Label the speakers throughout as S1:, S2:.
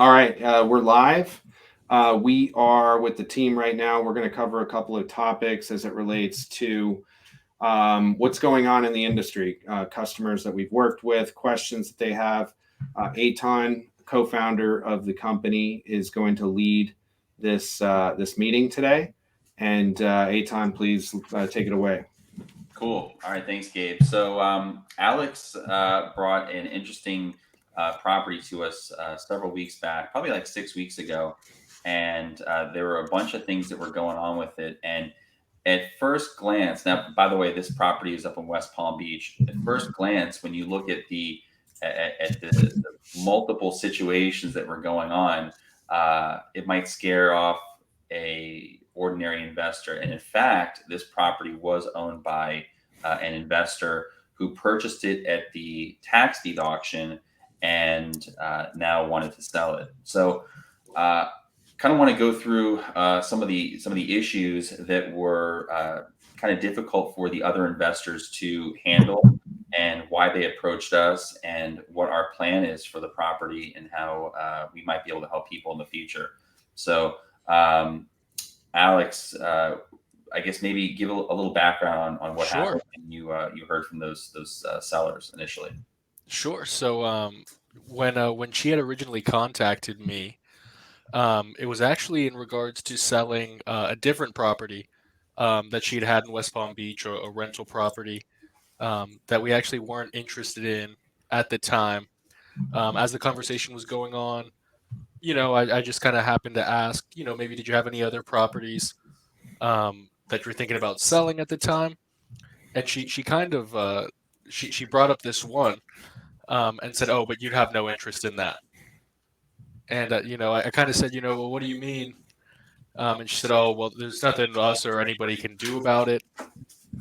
S1: All right, we're live. We are with the team right now. We're going to cover a couple of topics as it relates to what's going on in the industry, customers that we've worked with, questions that they have. Aton, co-founder of the company, is going to lead this meeting today. And Aton, please take it away.
S2: Cool. All right. Thanks, Gabe. So Alex brought an interesting property to us several weeks back, probably like 6 weeks ago. And there were a bunch of things that were going on with it. And at first glance, now, by the way, this property is up in West Palm Beach. At first glance, when you look at the multiple situations that were going on, it might scare off a ordinary investor. And in fact, this property was owned by an investor who purchased it at the tax deed auction and now wanted to sell it. So, kind of want to go through some of the issues that were kind of difficult for the other investors to handle, and why they approached us, and what our plan is for the property, and how we might be able to help people in the future. So, Alex, I guess maybe give a little background on what
S3: Sure,
S2: happened and you heard from those sellers initially.
S3: sure. So, when she had originally contacted me, it was actually in regards to selling a different property that she'd had in West Palm Beach, or a rental property that we actually weren't interested in at the time. As the conversation was going on, I just kind of happened to ask, maybe did you have any other properties that you're thinking about selling at the time? And she kind of she brought up this one and said, "Oh, but you'd have no interest in that." And I kind of said, "Well, what do you mean?" And she said, "Oh, well, there's nothing us or anybody can do about it."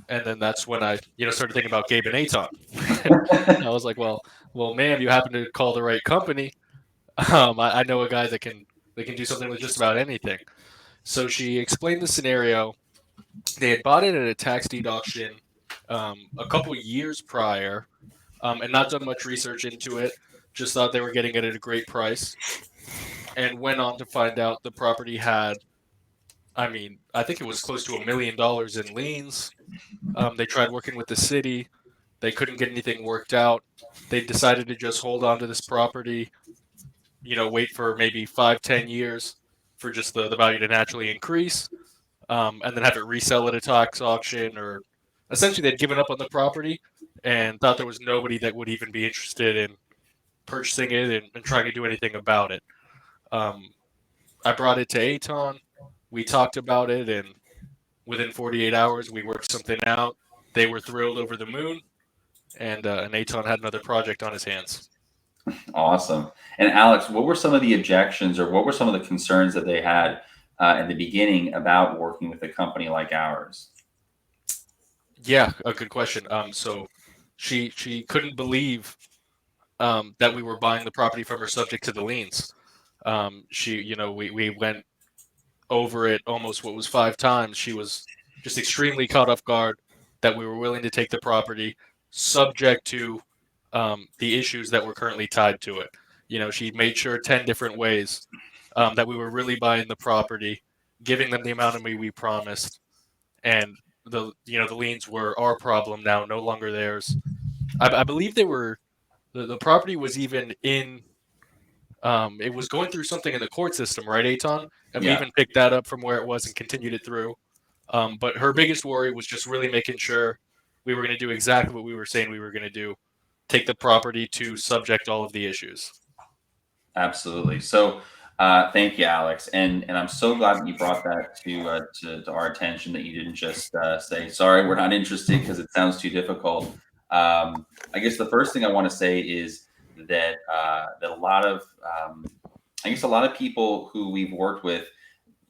S3: And then that's when I, started thinking about Gabe and Aton. I was like, well, ma'am, you happen to call the right company. I know a guy that can do something with just about anything. So she explained the scenario. They had bought it at a tax deed auction a couple years prior, and not done much research into it. Just thought they were getting it at a great price, and went on to find out the property had, I mean, I think it was close to $1 million in liens. They tried working with the city. They couldn't get anything worked out. They decided to just hold on to this property, wait for maybe 5, 10 years for just the value to naturally increase, and then have it resell at a tax auction. Or essentially, they'd given up on the property and thought there was nobody that would even be interested in purchasing it and trying to do anything about it. Um, I brought it to Aton. We talked about it, and within 48 hours, we worked something out. They were thrilled over the moon, and Aton had another project on his hands.
S2: Awesome. And Alex, what were some of the objections, or what were some of the concerns that they had in the beginning about working with a company like ours?
S3: Yeah, a good question. So she couldn't believe that we were buying the property from her subject to the liens. We went over it almost what was 5 times. She was just extremely caught off guard that we were willing to take the property subject to the issues that were currently tied to it. She made sure 10 different ways that we were really buying the property, giving them the amount of money we promised, and the liens were our problem now, no longer theirs. I believe they were the property was even in it was going through something in the court system, right, Aton? And we
S2: Yeah.
S3: even picked that up from where it was and continued it through. But her biggest worry was just really making sure we were going to do exactly what we were saying we were going to do, take the property to subject all of the issues.
S2: Absolutely. So, thank you, Alex, and I'm so glad that you brought that to our attention. That you didn't just say, "Sorry, we're not interested," because it sounds too difficult. I guess the first thing I want to say is that a lot of I guess a lot of people who we've worked with,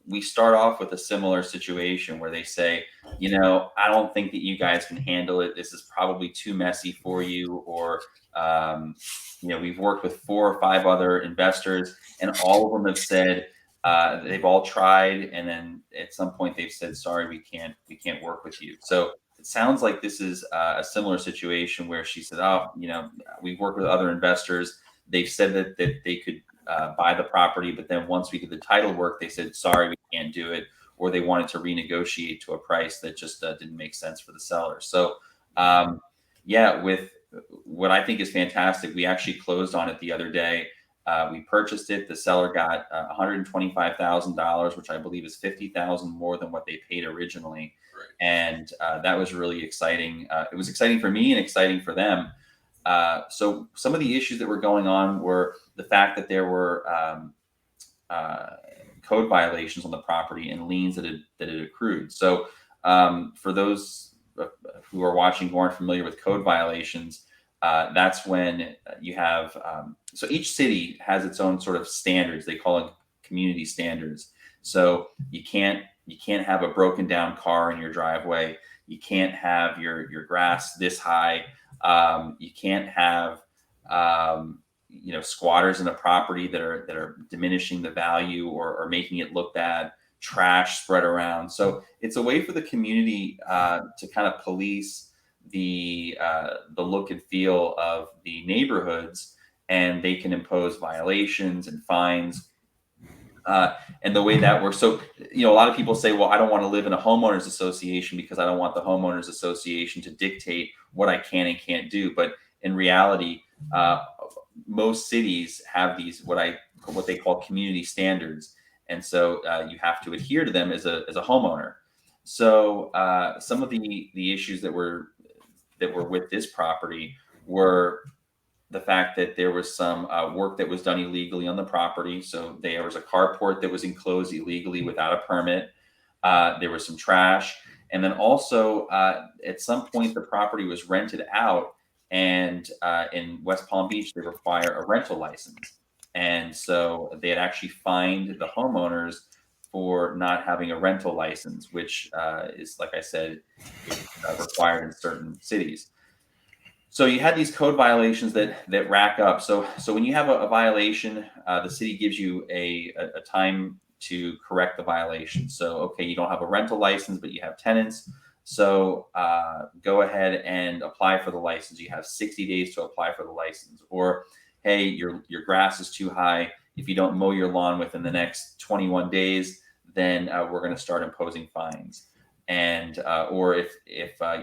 S2: we start off with a similar situation where they say, I don't think that you guys can handle it. This is probably too messy for you. Or, we've worked with 4 or 5 other investors, and all of them have said they've all tried, and then at some point they've said, "Sorry, we can't work with you." So it sounds like this is a similar situation where she said, "Oh, we've worked with other investors. They've said that they could buy the property, but then once we did the title work, they said, sorry, we can't do it, or they wanted to renegotiate to a price that just didn't make sense for the seller. So yeah, with what I think is fantastic, we actually closed on it the other day. We purchased it. The seller got $125,000, which I believe is $50,000 more than what they paid originally.
S3: Right.
S2: And that was really exciting. It was exciting for me and exciting for them. So some of the issues that were going on were the fact that there were code violations on the property and liens that had accrued. So for those who are watching who aren't familiar with code violations, that's when you have so each city has its own sort of standards. They call it community standards. So you can't have a broken down car in your driveway. You can't have your grass this high. You can't have squatters in a property that are diminishing the value or making it look bad. Trash spread around. So it's a way for the community to kind of police the look and feel of the neighborhoods, and they can impose violations and fines. And the way that works, so a lot of people say, well, I don't want to live in a homeowners association because I don't want the homeowners association to dictate what I can and can't do. But in reality, most cities have these what they call community standards, and so you have to adhere to them as a homeowner. So some of the issues that were with this property were the fact that there was some work that was done illegally on the property. So there was a carport that was enclosed illegally without a permit. There was some trash. And then also at some point, the property was rented out. And in West Palm Beach, they require a rental license. And so they had actually fined the homeowners for not having a rental license, which is, like I said, required in certain cities. So you had these code violations that rack up. So when you have a violation, the city gives you a time to correct the violation. So, okay, you don't have a rental license, but you have tenants. So go ahead and apply for the license. You have 60 days to apply for the license. Or, hey, your grass is too high. If you don't mow your lawn within the next 21 days, then we're going to start imposing fines. And or if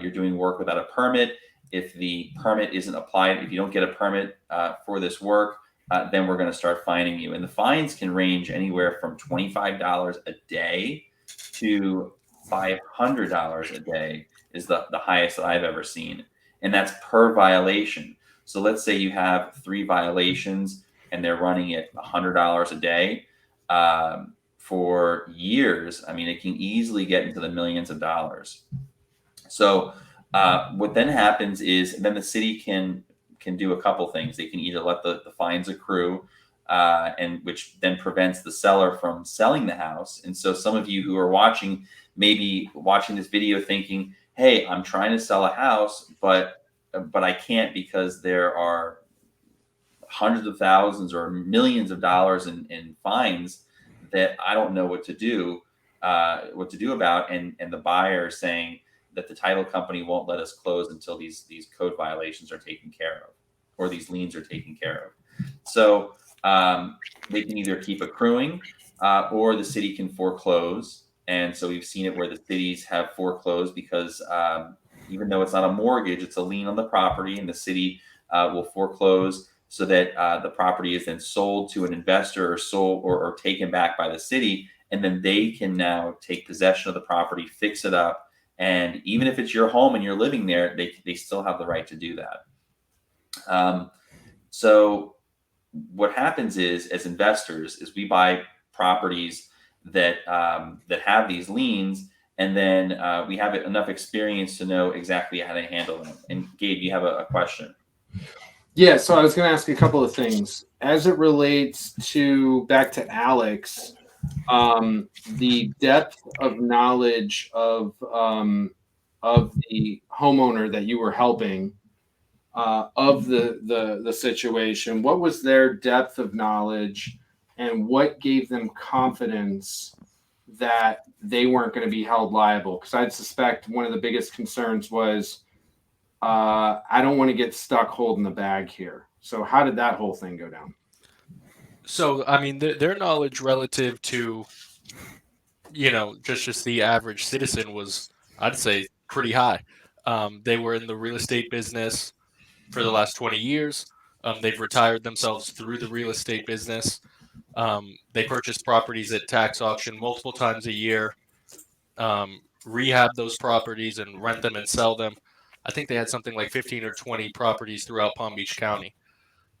S2: you're doing work without a permit, if the permit isn't applied, if you don't get a permit for this work, then we're going to start fining you. And the fines can range anywhere from $25 a day to $500 a day is the highest that I've ever seen. And that's per violation. So let's say you have 3 violations and they're running at $100 a day for years. I mean, it can easily get into the millions of dollars. So what then happens is then the city can do a couple things. They can either let the fines accrue, and which then prevents the seller from selling the house. And so some of you who are watching, maybe watching this video thinking, hey, I'm trying to sell a house, but I can't because there are hundreds of thousands or millions of dollars in fines that I don't know what to do about. And the buyer is saying that the title company won't let us close until these code violations are taken care of, or these liens are taken care of. So they can either keep accruing or the city can foreclose. And so we've seen it where the cities have foreclosed because even though it's not a mortgage, it's a lien on the property, and the city will foreclose so that the property is then sold to an investor or sold or taken back by the city. And then they can now take possession of the property, fix it up. And even if it's your home and you're living there, they still have the right to do that. So what happens is, as investors, is we buy properties that have these liens, and then we have enough experience to know exactly how to handle them. And Gabe, you have a question.
S1: Yeah, so I was going to ask a couple of things as it relates to back to Alex. The depth of knowledge of the homeowner that you were helping, of the situation. What was their depth of knowledge, and what gave them confidence that they weren't going to be held liable? Because I'd suspect one of the biggest concerns was, I don't want to get stuck holding the bag here. So how did that whole thing go down?
S3: So, I mean, their knowledge relative to, just the average citizen was, I'd say, pretty high. They were in the real estate business for the last 20 years. They've retired themselves through the real estate business. They purchase properties at tax auction multiple times a year, rehab those properties and rent them and sell them. I think they had something like 15 or 20 properties throughout Palm Beach County.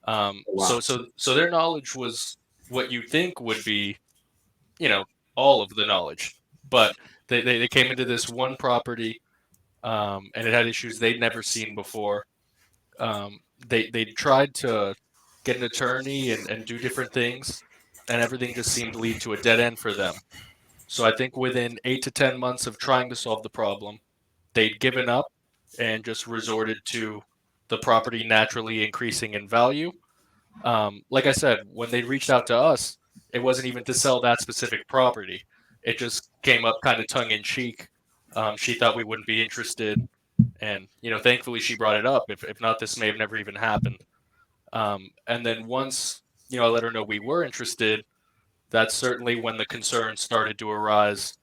S1: Wow.
S3: So their knowledge was what you'd think would be, you know, all of the knowledge, but they came into this one property, and it had issues they'd never seen before. They tried to get an attorney and do different things, and everything just seemed to lead to a dead end for them. So I think within 8 to 10 months of trying to solve the problem, they'd given up and just resorted to the property naturally increasing in value. Like I said, when they reached out to us, it wasn't even to sell that specific property. It just came up kind of tongue in cheek. She thought we wouldn't be interested, and thankfully she brought it up. If not, this may have never even happened. And then once I let her know we were interested, that's certainly when the concerns started to arise.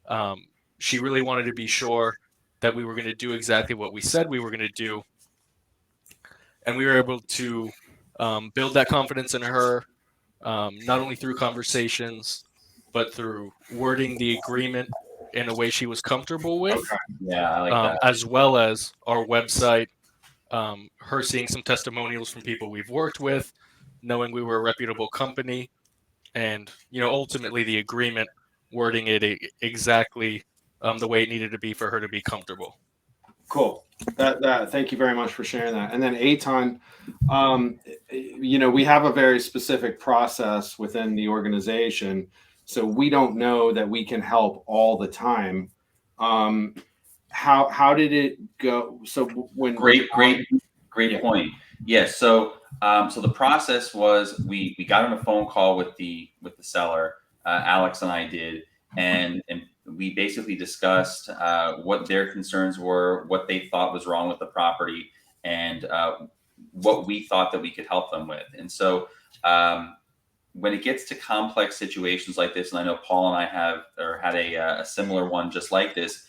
S3: Um, she really wanted to be sure that we were going to do exactly what we said we were going to do, and we were able to build that confidence in her, not only through conversations, but through wording the agreement in a way she was comfortable with,
S1: Okay.
S2: Yeah, I like that.
S3: as well as our website, her seeing some testimonials from people we've worked with, knowing we were a reputable company, and ultimately the agreement, wording it exactly the way it needed to be for her to be comfortable.
S1: Cool. Thank you very much for sharing that. And then Aton, we have a very specific process within the organization, so we don't know that we can help all the time. How did it go? So when
S2: Great
S1: Yeah.
S2: point. Yes. So the process was we got on a phone call with the seller. Alex and I did, and we basically discussed what their concerns were, what they thought was wrong with the property, and what we thought that we could help them with. And so when it gets to complex situations like this, and I know Paul and I had a similar one just like this.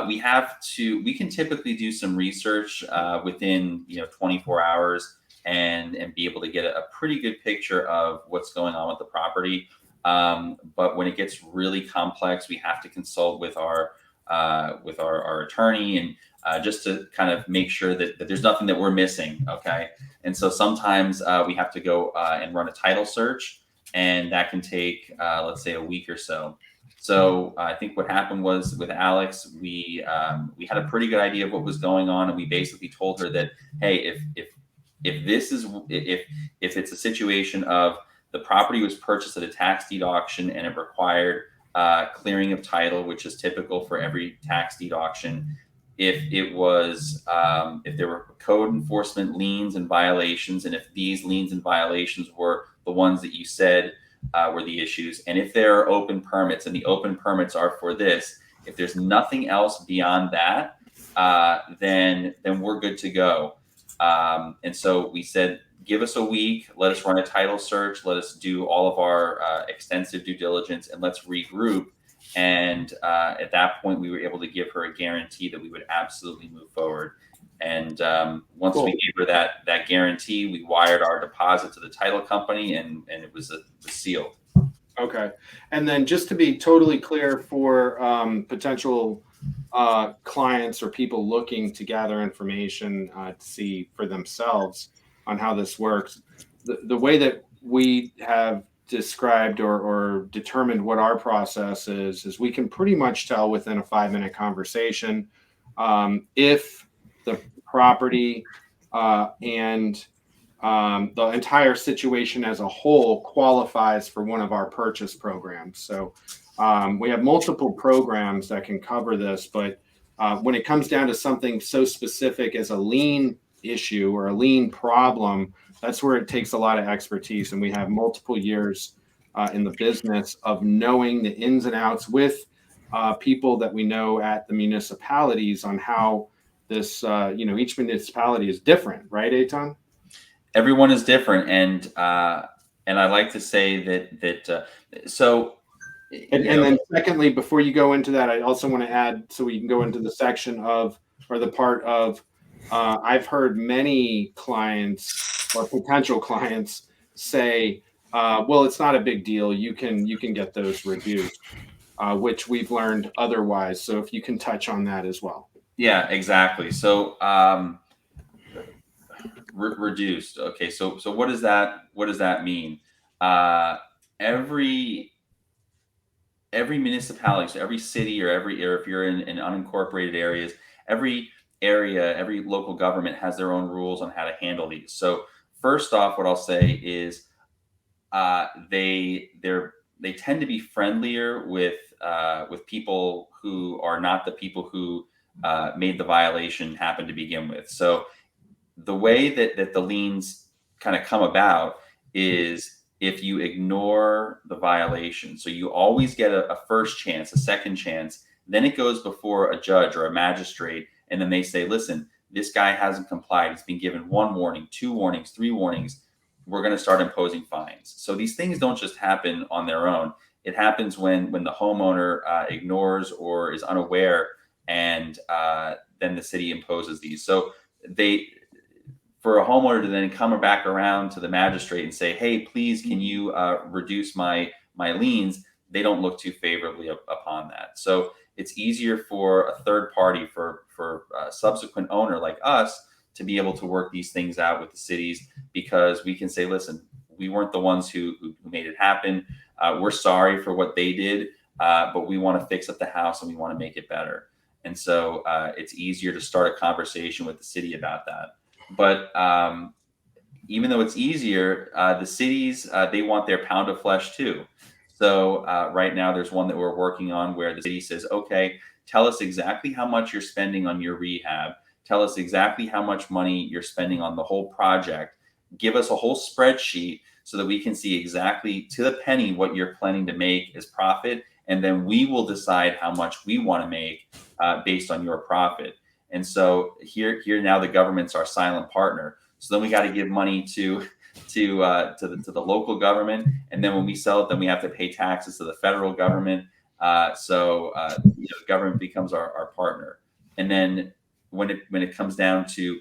S2: We can typically do some research within 24 hours and be able to get a pretty good picture of what's going on with the property. But when it gets really complex, we have to consult with our attorney and just to kind of make sure that there's nothing that we're missing. Okay. And so sometimes we have to go and run a title search, and that can take, let's say, a week or so. So I think what happened was with Alex, we had a pretty good idea of what was going on, and we basically told her that, hey, if it's a situation of the property was purchased at a tax deed auction and it required clearing of title, which is typical for every tax deed auction. If there were code enforcement liens and violations, and if these liens and violations were the ones that you said were the issues, and if there are open permits, and the open permits are for this, if there's nothing else beyond that, then we're good to go. And so we said, give us a week, let us run a title search, let us do all of our extensive due diligence, and let's regroup. And at that point, we were able to give her a guarantee that we would absolutely move forward. And once
S1: Cool.
S2: we gave her that guarantee, we wired our deposit to the title company, and it was sealed.
S1: Okay. And then just to be totally clear for potential clients or people looking to gather information to see for themselves on how this works, the way that we have described or determined what our process is we can pretty much tell within a 5-minute conversation if the property and the entire situation as a whole qualifies for one of our purchase programs. So we have multiple programs that can cover this, but when it comes down to something so specific as a lien issue or a lien problem, that's where it takes a lot of expertise. And we have multiple years in the business of knowing the ins and outs with people that we know at the municipalities on how this, each municipality is different, right, Eitan?
S2: Everyone is different, and And I like to say that so
S1: And,
S2: you
S1: and
S2: know
S1: then secondly, before you go into that, I also want to add, so we can go into the section of, or the part of, I've heard many clients or potential clients say, well, it's not a big deal. You can get those reduced, which we've learned otherwise. So if you can touch on that as well.
S2: yeah, exactly. So reduced. Okay, so what does that mean? Uh, every every municipality, so every city or if you're in unincorporated areas, every area, every local government has their own rules on how to handle these. So first off, what I'll say is they tend to be friendlier with people who are not the people who made the violation happen to begin with. So the way that the liens kind of come about is if you ignore the violation. So you always get a first chance, a second chance, then it goes before a judge or a magistrate, and then they say, listen, this guy hasn't complied. He's been given 1 warning, 2 warnings, 3 warnings. We're going to start imposing fines. So these things don't just happen on their own. It happens when the homeowner ignores or is unaware, and then the city imposes these. So they for a homeowner to then come back around to the magistrate and say, "Hey, please, can you reduce my liens?" They don't look too favorably upon that. So it's easier for a third party, for a subsequent owner like us, to be able to work these things out with the cities, because we can say, "Listen, we weren't the ones who made it happen. We're sorry for what they did, but we want to fix up the house and we want to make it better." And so it's easier to start a conversation with the city about that. But even though it's easier, the cities they want their pound of flesh too. So right now, there's one that we're working on where the city says, "Okay, tell us exactly how much you're spending on your rehab. Tell us exactly how much money you're spending on the whole project. Give us a whole spreadsheet so that we can see exactly to the penny what you're planning to make as profit, and then we will decide how much we want to make based on your profit." And so here now the government's our silent partner. So then we got to give money to the local government, and then when we sell it, then we have to pay taxes to the federal government. The government becomes our partner. And then when it comes down to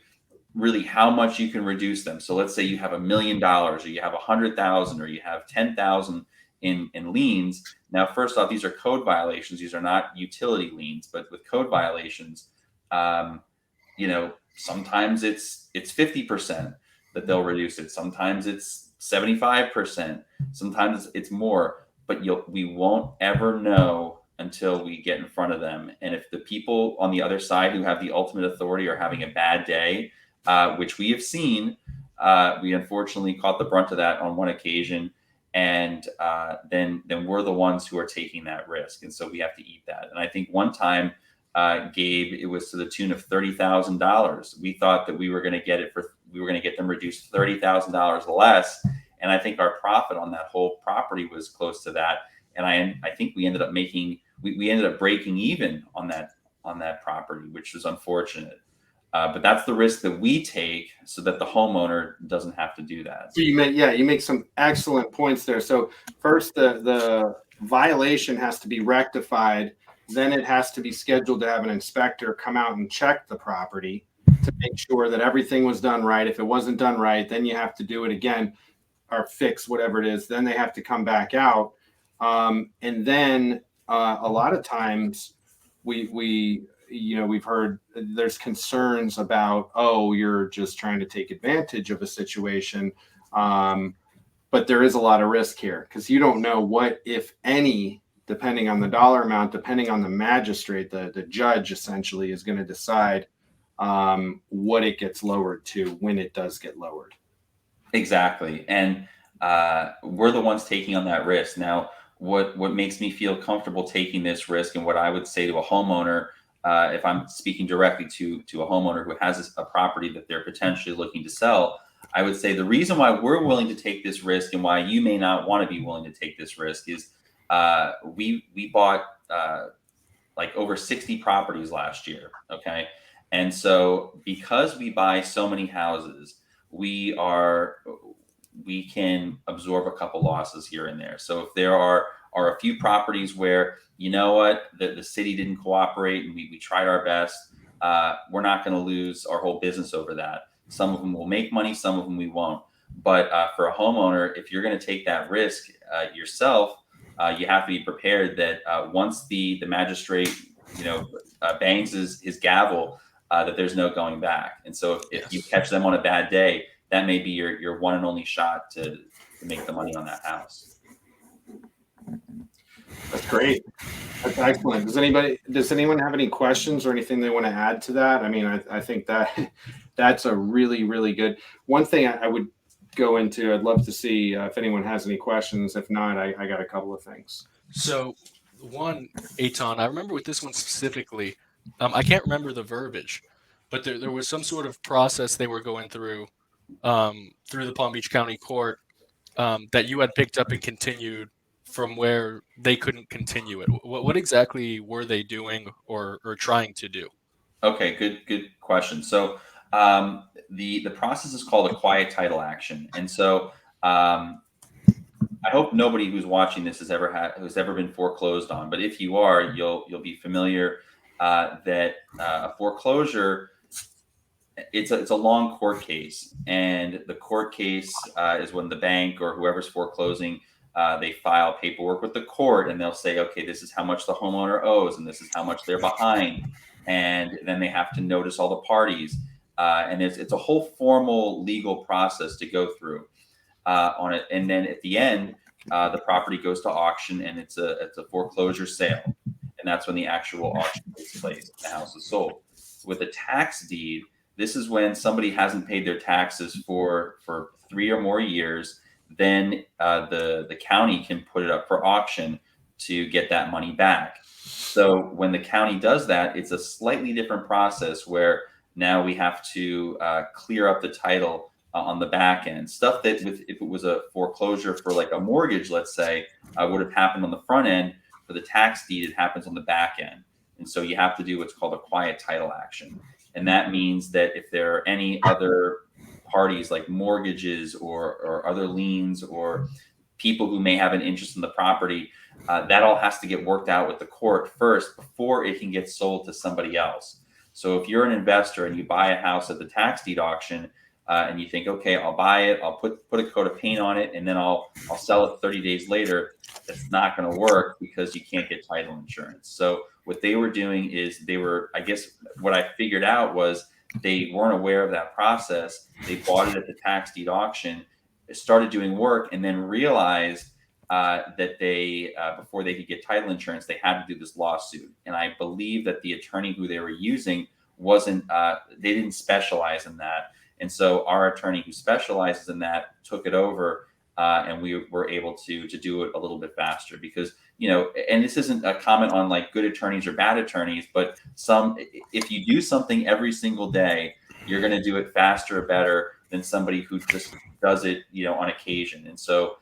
S2: really how much you can reduce them. So let's say you have $1 million, or you have 100,000, or you have 10,000 in liens. Now, first off, these are code violations. These are not utility liens, but with code violations, um, sometimes it's 50% that they'll reduce it. Sometimes it's 75%. Sometimes it's more. But we won't ever know until we get in front of them. And if the people on the other side who have the ultimate authority are having a bad day, which we have seen, we unfortunately caught the brunt of that on one occasion, and then we're the ones who are taking that risk, and so we have to eat that. And I think one time, Gabe, it was to the tune of $30,000. We thought that we were going to get them reduced $30,000 less, and I think our profit on that whole property was close to that. And I think we ended up we ended up breaking even on that property, which was unfortunate. But that's the risk that we take so that the homeowner doesn't have to do that.
S1: So you make some excellent points there. So first, the violation has to be rectified. Then it has to be scheduled to have an inspector come out and check the property to make sure that everything was done right. If it wasn't done right, then you have to do it again or fix whatever it is. Then they have to come back out. And then a lot of times we've heard there's concerns about, oh, you're just trying to take advantage of a situation. But there is a lot of risk here because you don't know what, if any, depending on the dollar amount, depending on the magistrate, the judge essentially is going to decide what it gets lowered to when it does get lowered.
S2: Exactly. And we're the ones taking on that risk. Now, what makes me feel comfortable taking this risk, and what I would say to a homeowner, if I'm speaking directly to a homeowner who has a property that they're potentially looking to sell, I would say the reason why we're willing to take this risk and why you may not want to be willing to take this risk is we bought like over 60 properties last year. Okay. And so because we buy so many houses, we can absorb a couple losses here and there. So if there are a few properties where, you know what, the city didn't cooperate and we tried our best, we're not going to lose our whole business over that. Some of them will make money, some of them we won't. But for a homeowner, if you're going to take that risk yourself, you have to be prepared that once the magistrate, bangs his gavel, that there's no going back. And so if you catch them on a bad day, that may be your one and only shot to make the money on that house.
S1: That's great. That's excellent. Does anyone have any questions or anything they want to add to that? I mean, I think that's a really, really good one thing I would go into. I'd love to see if anyone has any questions. If not, I got a couple of things.
S3: So one, Eitan, I remember with this one specifically, I can't remember the verbiage, but there was some sort of process they were going through the Palm Beach County Court that you had picked up and continued from where they couldn't continue it. What exactly were they doing or trying to do?
S2: Okay, good question. So the process is called a quiet title action, and so I hope nobody who's watching this has ever been foreclosed on. But if you are, you'll be familiar that a foreclosure, it's a long court case, and the court case is when the bank or whoever's foreclosing, they file paperwork with the court, and they'll say, okay, this is how much the homeowner owes, and this is how much they're behind, and then they have to notice all the parties, and it's a whole formal legal process to go through on it, and then at the end, the property goes to auction, and it's a foreclosure sale, and that's when the actual auction takes place. The house is sold. With a tax deed, this is when somebody hasn't paid their taxes for 3 or more years. Then the county can put it up for auction to get that money back. So when the county does that, it's a slightly different process where now we have to clear up the title on the back end. Stuff that if it was a foreclosure for like a mortgage, let's say, would have happened on the front end. For the tax deed, it happens on the back end. And so you have to do what's called a quiet title action. And that means that if there are any other parties like mortgages or other liens or people who may have an interest in the property, that all has to get worked out with the court first before it can get sold to somebody else. So if you're an investor and you buy a house at the tax deed auction, and you think, okay, I'll buy it, I'll put a coat of paint on it, and then I'll sell it 30 days later, that's not going to work because you can't get title insurance. So what they were doing is I guess what I figured out was they weren't aware of that process. They bought it at the tax deed auction, started doing work, and then realized that they, before they could get title insurance, they had to do this lawsuit. And I believe that the attorney who they were using they didn't specialize in that. And so our attorney who specializes in that took it over, and we were able to do it a little bit faster because, and this isn't a comment on like good attorneys or bad attorneys, but if you do something every single day, you're going to do it faster or better than somebody who just does it, on occasion. And so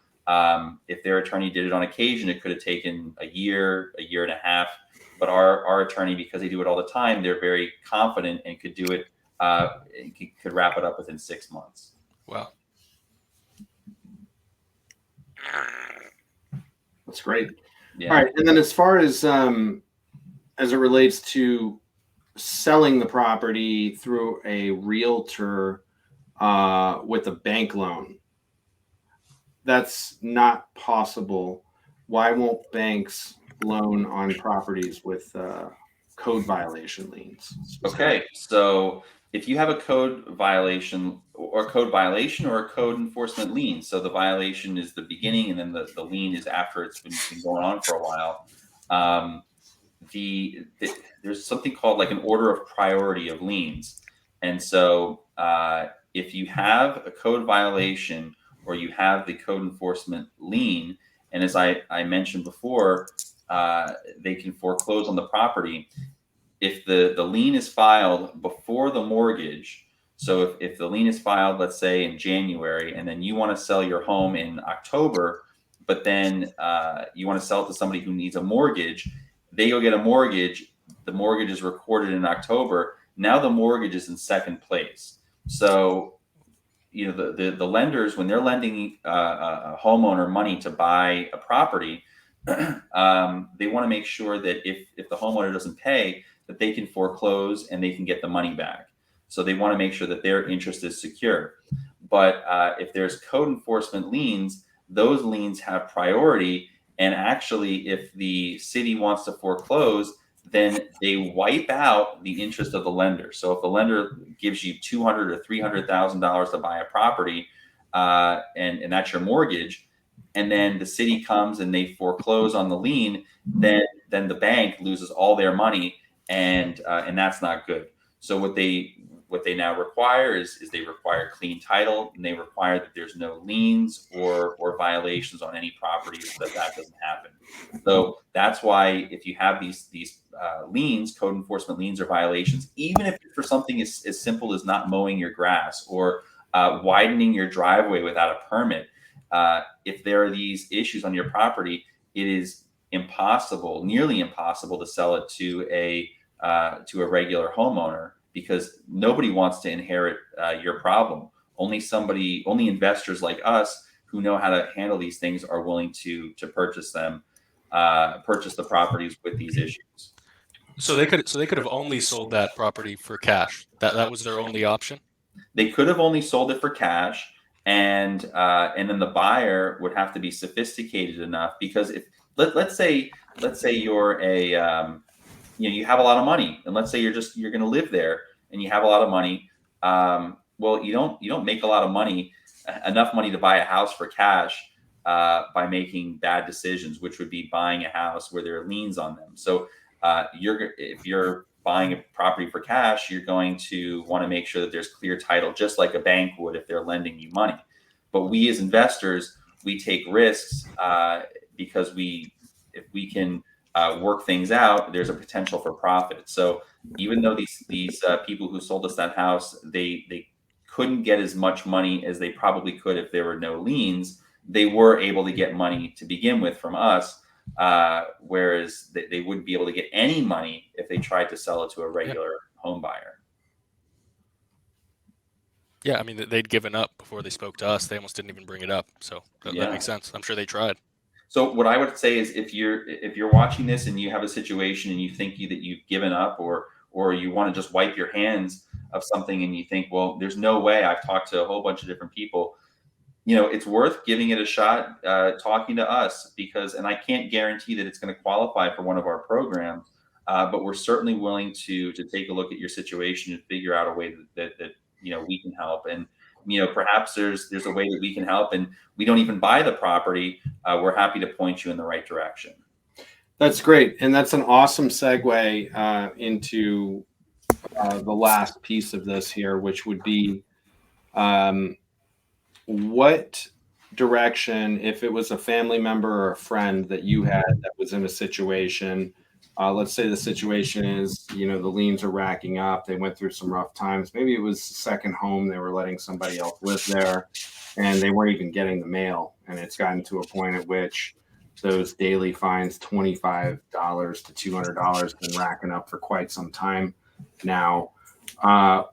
S2: if their attorney did it on occasion, it could have taken a year and a half. But our attorney, because they do it all the time, they're very confident and could do it. Could wrap it up within 6 months.
S3: Wow.
S1: That's great.
S2: Yeah.
S1: All right. And then as far as it relates to selling the property through a realtor with a bank loan, that's not possible. Why won't banks loan on properties with code violation liens?
S2: Okay. So if you have a code violation or a code enforcement lien, so the violation is the beginning and then the lien is after it's been going on for a while. There's something called like an order of priority of liens. And so if you have a code violation or you have the code enforcement lien, and as I mentioned before, they can foreclose on the property. If the lien is filed before the mortgage, so if the lien is filed, let's say in January, and then you want to sell your home in October, but then you want to sell it to somebody who needs a mortgage, they go get a mortgage. The mortgage is recorded in October. Now the mortgage is in second place. So the lenders, when they're lending a homeowner money to buy a property, they want to make sure that if the homeowner doesn't pay, that they can foreclose and they can get the money back. So they want to make sure that their interest is secure. But if there's code enforcement liens, those liens have priority. And actually, if the city wants to foreclose, then they wipe out the interest of the lender. So if the lender gives you $200,000 or $300,000 to buy a property, and that's your mortgage, and then the city comes and they foreclose on the lien, then the bank loses all their money, and that's not good. So what they now require is they require clean title, and they require that there's no liens or violations on any property, so that doesn't happen. So that's why if you have these liens, code enforcement liens or violations, even if for something as simple as not mowing your grass or widening your driveway without a permit, if there are these issues on your property, it is impossible, nearly impossible, to sell it to a regular homeowner, because nobody wants to inherit your problem. Only investors like us who know how to handle these things are willing to purchase the properties with these issues.
S3: So they could have only sold that property for cash. That was their only option.
S2: They could have only sold it for cash, and then the buyer would have to be sophisticated enough, because if let's say you're you have a lot of money, and let's say you're going to live there and you have a lot of money. Well, you don't make a lot of money, enough money to buy a house for cash by making bad decisions, which would be buying a house where there are liens on them. So if you're buying a property for cash, you're going to want to make sure that there's clear title, just like a bank would if they're lending you money. But we as investors, we take risks because if we can work things out, there's a potential for profit. So even though these people who sold us that house, they couldn't get as much money as they probably could if there were no liens, they were able to get money to begin with from us, whereas they wouldn't be able to get any money if they tried to sell it to a regular home buyer.
S3: Yeah, I mean, they'd given up before they spoke to us. They almost didn't even bring it up. So that makes sense. I'm sure they tried.
S2: So what I would say is, if you're watching this and you have a situation and you think that you've given up, or you want to just wipe your hands of something, and you think, well, there's no way, I've talked to a whole bunch of different people, it's worth giving it a shot, talking to us, and I can't guarantee that it's going to qualify for one of our programs, but we're certainly willing to take a look at your situation and figure out a way that we can help. And perhaps there's a way that we can help, and we don't even buy the property. We're happy to point you in the right direction.
S1: That's great, and that's an awesome segue into the last piece of this here, which would be what direction, if it was a family member or a friend that you had that was in a situation, let's say the situation is, the liens are racking up, they went through some rough times, maybe it was a second home, they were letting somebody else live there, and they weren't even getting the mail, and it's gotten to a point at which those daily fines, $25 to $200, been racking up for quite some time now.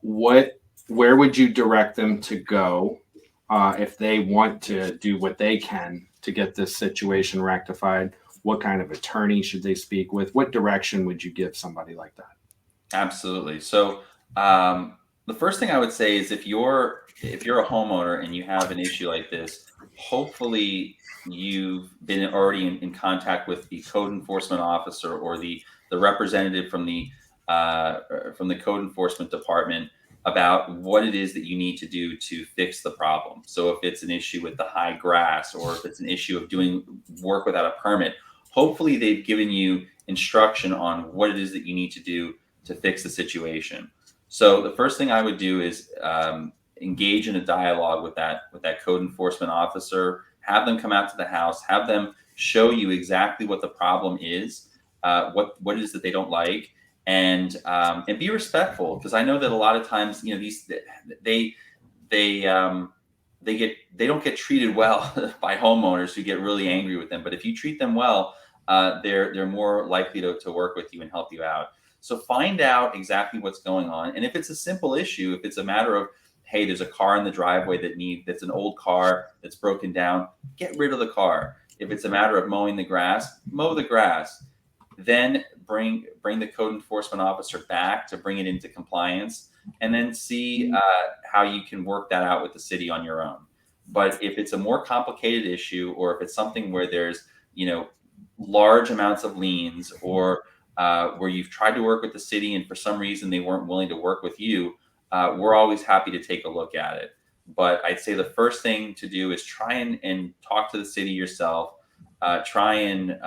S1: Where would you direct them to go if they want to do what they can to get this situation rectified? What kind of attorney should they speak with? What direction would you give somebody like that?
S2: Absolutely. So the first thing I would say is, if you're a homeowner and you have an issue like this, hopefully you've been already in contact with the code enforcement officer or the representative from the code enforcement department about what it is that you need to do to fix the problem. So if it's an issue with the high grass, or if it's an issue of doing work without a permit, hopefully they've given you instruction on what it is that you need to do to fix the situation. So the first thing I would do is engage in a dialogue with that code enforcement officer. Have them come out to the house. Have them show you exactly what the problem is, what it is that they don't like, and be respectful, because I know that a lot of times, they don't get treated well by homeowners who get really angry with them. But if you treat them well, they're more likely to work with you and help you out. So find out exactly what's going on, and if it's a simple issue, if it's a matter of, hey, there's a car in the driveway that's an old car that's broken down, get rid of the car. If it's a matter of mowing the grass, mow the grass. Then bring the code enforcement officer back to bring it into compliance, and then see how you can work that out with the city on your own. But if it's a more complicated issue, or if it's something where there's large amounts of liens, or where you've tried to work with the city and for some reason they weren't willing to work with you, we're always happy to take a look at it. But I'd say the first thing to do is try and talk to the city yourself. Try and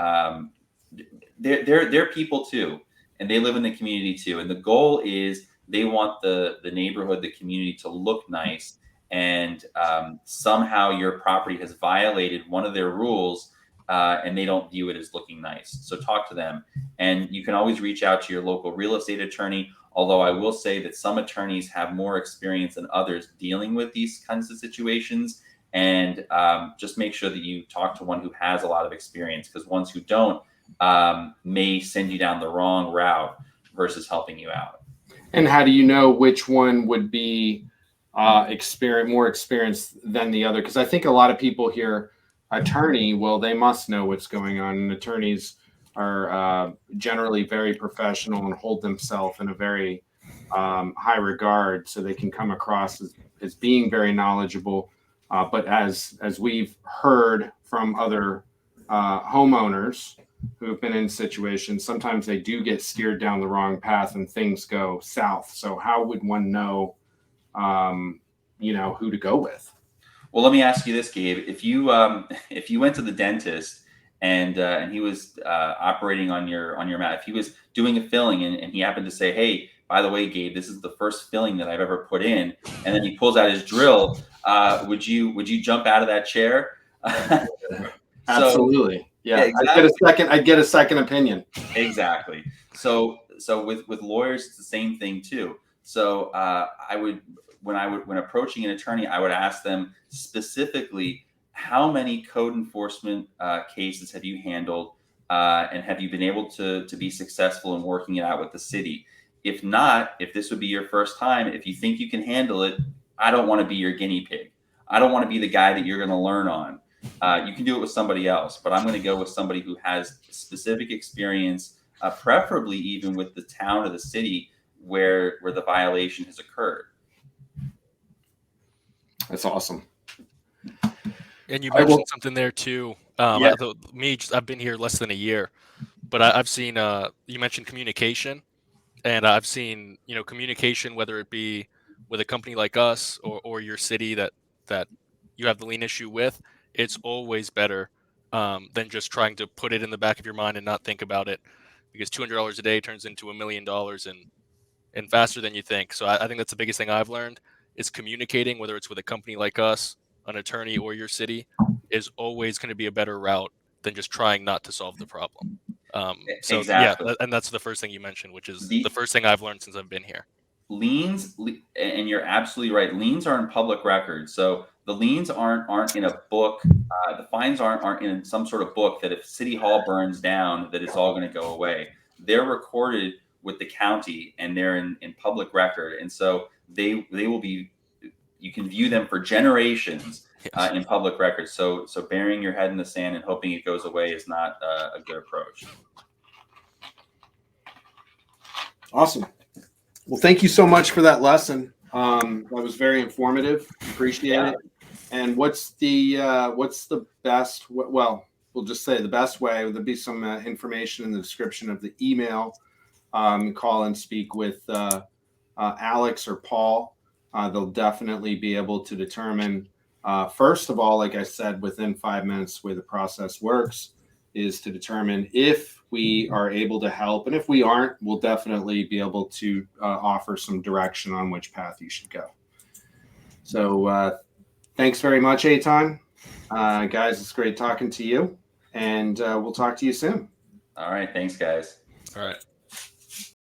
S2: they're people too, and they live in the community too. And the goal is they want the neighborhood, the community to look nice. And somehow your property has violated one of their rules, and they don't view it as looking nice. So talk to them, and you can always reach out to your local real estate attorney. Although I will say that some attorneys have more experience than others dealing with these kinds of situations. And just make sure that you talk to one who has a lot of experience, because ones who don't may send you down the wrong route versus helping you out.
S1: And how do you know which one would be more experienced than the other? Because I think a lot of people hear attorney, well, they must know what's going on. And attorneys are generally very professional and hold themselves in a very high regard, so they can come across as being very knowledgeable. But as we've heard from other homeowners who have been in situations, sometimes they do get steered down the wrong path and things go south. So how would one know, who to go with?
S2: Well, let me ask you this, Gabe. If you went to the dentist and he was operating on your mouth, if he was doing a filling and he happened to say, hey, by the way, Gabe, this is the first filling that I've ever put in, and then he pulls out his drill, would you jump out of that chair?
S1: Absolutely. Yeah,
S2: exactly.
S1: I'd get a second opinion.
S2: Exactly. So with lawyers, it's the same thing too. So when approaching an attorney, I would ask them specifically, how many code enforcement cases have you handled, and have you been able to be successful in working it out with the city? If not, if this would be your first time, if you think you can handle it, I don't want to be your guinea pig. I don't want to be the guy that you're going to learn on. You can do it with somebody else, but I'm going to go with somebody who has specific experience, preferably even with the town or the city where the violation has occurred.
S1: That's awesome.
S3: And you mentioned something there too.
S1: Yeah.
S3: I've been here less than a year, but I've seen you mentioned communication, and I've seen communication, whether it be with a company like us or your city that you have the lien issue with. It's always better than just trying to put it in the back of your mind and not think about it, because $200 a day turns into $1 million and faster than you think. So I think that's the biggest thing I've learned is communicating, whether it's with a company like us, an attorney, or your city, is always going to be a better route than just trying not to solve the problem. So
S2: Exactly.
S3: Yeah, and that's the first thing you mentioned, which is the first thing I've learned since I've been here.
S2: Liens, and you're absolutely right. Liens are in public record, so the liens aren't in a book. The fines aren't in some sort of book that if City Hall burns down, that it's all going to go away. They're recorded with the county, and they're in public record, and so they will be. You can view them for generations in public record. So burying your head in the sand and hoping it goes away is not a good approach.
S1: Awesome. Well, thank you so much for that lesson. That was very informative. Appreciate it. And what's the best? Well, we'll just say the best way. There'll be some information in the description of the email. Call and speak with Alex or Paul. They'll definitely be able to determine. First of all, like I said, within 5 minutes, the way the process works is to determine if we are able to help. And if we aren't, we'll definitely be able to offer some direction on which path you should go. So thanks very much, Eitan. Guys, it's great talking to you. And we'll talk to you soon.
S2: All right. Thanks, guys.
S3: All right.